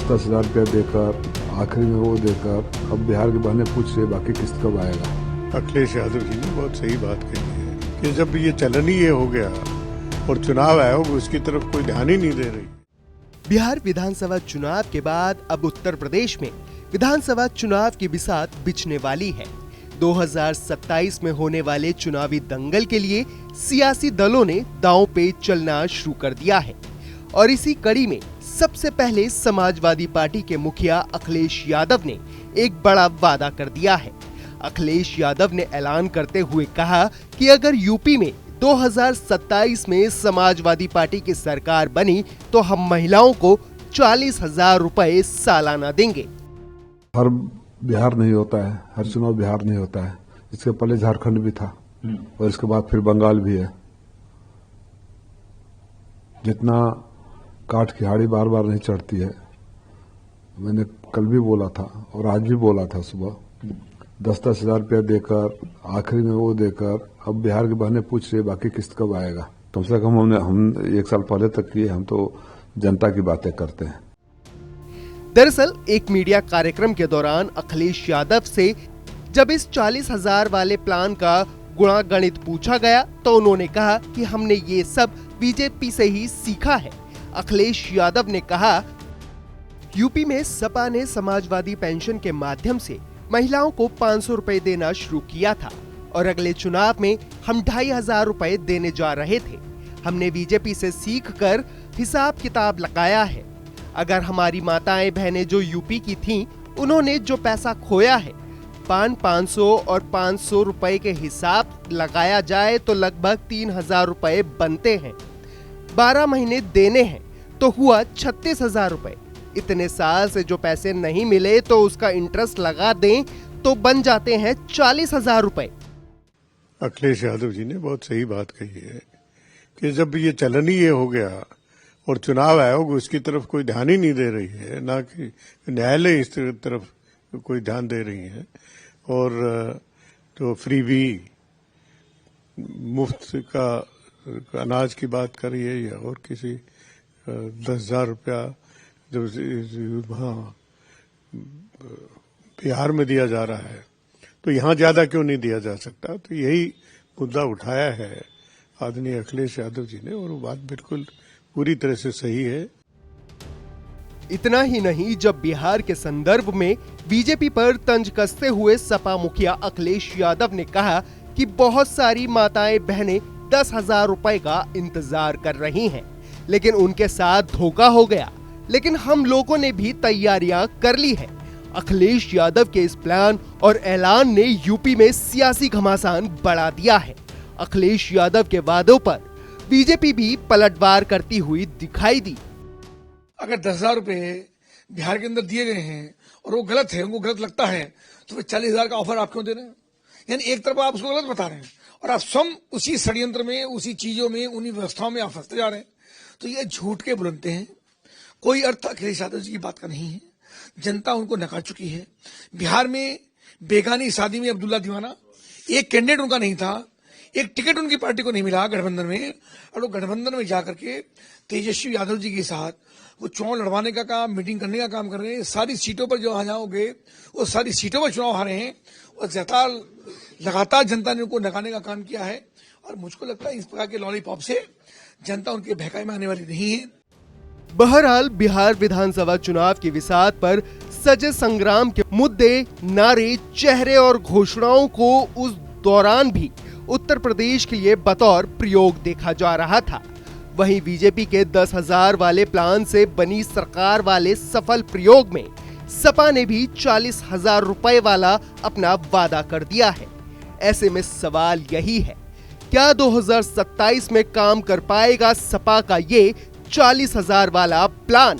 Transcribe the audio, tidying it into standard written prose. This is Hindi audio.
10,000 रुपया देकर आखिरी में वो देकर अब बिहार के बहने पूछ रहे बाकी किस्त कब आएगा। अखिलेश यादव जी ने बहुत सही बात कही है कि जब ये चलन ही ये हो गया और चुनाव आयोग उसकी तरफ कोई ध्यान ही नहीं दे रही। बिहार विधानसभा चुनाव के बाद अब उत्तर प्रदेश में विधानसभा चुनाव की बिसात बिछने वाली है। 2027 में होने वाले चुनावी दंगल के लिए सियासी दलों ने दांव पे चलना शुरू कर दिया है और इसी कड़ी में सबसे पहले समाजवादी पार्टी के मुखिया अखिलेश यादव ने एक बड़ा वादा कर दिया है। अखिलेश यादव ने ऐलान करते हुए कहा कि अगर यूपी में 2027 में समाजवादी पार्टी की सरकार बनी तो हम महिलाओं को 40,000 रुपए सालाना देंगे। हर बिहार नहीं होता है, हर चुनाव बिहार नहीं होता है। इसके पहले झारखंड भी था और इसके बाद फिर बंगाल भी है। जितना काठ की हाड़ी बार बार नहीं चढ़ती है। मैंने कल भी बोला था और आज भी बोला था सुबह 10,000 रुपया देकर आखिरी में वो देकर अब बिहार के बहने पूछ रहे बाकी किस्त कब आएगा। कम से कम हम 1 साल पहले तक किए, हम तो जनता की बातें करते हैं। दरअसल एक मीडिया कार्यक्रम के दौरान अखिलेश यादव से जब इस 40,000 वाले प्लान का गुणागणित पूछा गया तो उन्होंने कहा कि हमने ये सब बीजेपी से ही सीखा है। अखिलेश यादव ने कहा, यूपी में सपा ने समाजवादी पेंशन के माध्यम से महिलाओं को 500 रुपए देना शुरू किया था और अगले चुनाव में हम 2,500 रुपए देने जा रहे थे। हमने बीजेपी से सीखकर हिसाब किताब लगाया है। अगर हमारी माताएं बहनें जो यूपी की थीं, उन्होंने जो पैसा खोया है 500 और 500 रुपए के हिसाब लगाया जाए तो लगभग 3,000 रुपए बनते हैं। 12 महीने देने हैं तो हुआ 36,000 रुपए। इतने साल से जो पैसे नहीं मिले तो उसका इंटरेस्ट लगा दें तो बन जाते हैं 40,000 रुपए। अखिलेश यादव जी ने बहुत सही बात कही है कि जब ये चलन ही ये हो गया और चुनाव आयोग उसकी तरफ कोई ध्यान ही नहीं दे रही है, ना कि न्यायालय इस तरफ कोई ध्यान दे रही है और तो फ्री भी मुफ्त का अनाज की बात कर रही है या और किसी 10,000 रुपया जब वहाँ बिहार में दिया जा रहा है तो यहाँ ज्यादा क्यों नहीं दिया जा सकता। तो यही मुद्दा उठाया है आदरणीय अखिलेश यादव जी ने और वो बात बिल्कुल पूरी तरह से सही है। इतना ही नहीं, जब बिहार के संदर्भ में बीजेपी पर तंज कसते हुए सपा मुखिया अखिलेश यादव ने कहा कि बहुत सारी माताएं बहनें 10,000 रुपए का इंतजार कर रही हैं, लेकिन उनके साथ धोखा हो गया। लेकिन हम लोगों ने भी तैयारियां कर ली है। अखिलेश यादव के इस प्लान और ऐलान ने यूपी में सियासी घमासान बढ़ा दिया है। अखिलेश यादव के वादों पर बीजेपी भी पलटवार करती हुई दिखाई दी। अगर 10,000 रुपए बिहार के अंदर दिए गए हैं और वो गलत है, उनको गलत लगता है, तो फिर 40,000 का ऑफर आप क्यों दे रहे हैं? यानी एक तरफ आप उसको गलत बता रहे हैं और आप स्वयं उसी षड्यंत्र में, उसी चीजों में, उन्हीं व्यवस्थाओं में आप फंसते जा रहे हैं। तो ये झूठ के बुलंदते हैं। कोई अर्थ अखिलेश यादव जी की बात का नहीं है। जनता उनको नकार चुकी है। बिहार में बेगानी शादी में अब्दुल्ला दीवाना, एक कैंडिडेट उनका नहीं था, एक टिकट उनकी पार्टी को नहीं मिला गठबंधन में, और वो गठबंधन में जाकर के तेजस्वी यादव जी के साथ वो चुनाव लड़वाने का काम, मीटिंग करने का काम कर रहे हैं। सारी सीटों पर जो आ जाओगे वो सारी सीटों पर चुनाव हारे हैं और लगातार जनता ने उनको नकारने का काम किया है। और मुझको लगता है इस प्रकार के लॉलीपॉप से जनता उनके बहकावे में आने वाली नहीं है। बहरहाल बिहार विधानसभा चुनाव की विसात पर सजे संग्राम के मुद्दे, नारे, चेहरे और घोषणाओं को उस दौरान भी उत्तर प्रदेश के लिए बतौर प्रयोग देखा जा रहा था। वहीं बीजेपी के 10,000 वाले प्लान से बनी सरकार वाले सफल प्रयोग में सपा ने भी 40,000 रुपए वाला अपना वादा कर दिया है। ऐसे में सवाल यही है, क्या 2027 में काम कर पाएगा सपा का ये 40,000 वाला प्लान?